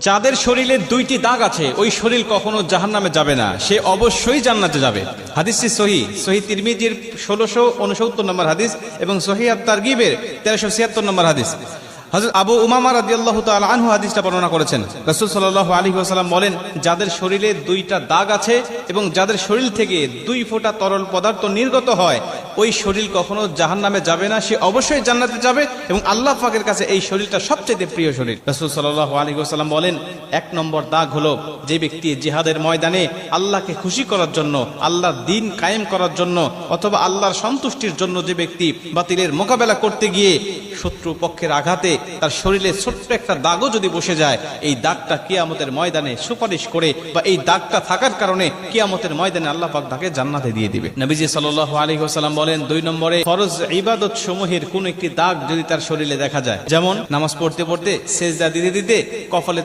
যাদের শরীরে দুইটি দাগ আছে ওই শরীর কখনো জাহান্নামে যাবে না, সে অবশ্যই জান্নাতে যাবে। হাদিসটি সহিহ তিরমিজির 1669 নম্বর হাদিস এবং সহিহ আত-তারগিবের 1376 নম্বর হাদিস। হযরত আবু উমামা রাদিয়াল্লাহু তাআলা আনহু হাদিসটা বর্ণনা করেছেন। রাসূল সাল্লাল্লাহু আলাইহি ওয়াসাল্লাম বলেন, যাদের শরীরে দুইটা দাগ আছে এবং যাদের শরীর থেকে 2 ফোঁটা তরল পদার্থ নির্গত হয় ওই শরীর কখনো জাহান্নামে যাবে না, সে অবশ্যই জান্নাতে যাবে এবং আল্লাহ পাকের কাছে এই শরীরটা সবচেয়ে প্রিয় শরীর। রাসূল সাল্লাল্লাহু আলাইহি ওয়াসাল্লাম বলেন, 1 নম্বর দাগ হলো যে ব্যক্তি জিহাদের ময়দানে আল্লাহকে খুশি করার জন্য, আল্লাহর দ্বীন কায়েম করার জন্য অথবা আল্লাহর সন্তুষ্টির জন্য যে ব্যক্তি বাতিলের মোকাবেলা করতে গিয়ে শত্রু পক্ষের আঘাতে তার শরীরে ছোট্ট একটা দাগও যদি বসে যায়, এই দাগটা কিয়ামতের ময়দানে সুপারিশ করে বা এই দাগটা থাকার কারণে কিয়ামতের ময়দানে আল্লাহ পাক তাকে জান্নাতে দিয়ে দিবে। নবীজি সাল্লাল্লাহু আলাইহি ওয়াসাল্লাম বলেন, 2 নম্বরে ফরজ ইবাদত সমূহের কোন একটি দাগ যদি তার শরীরে দেখা যায়, যেমন নামাজ পড়তে পড়তে সেজদা দিতে দিতে কপালে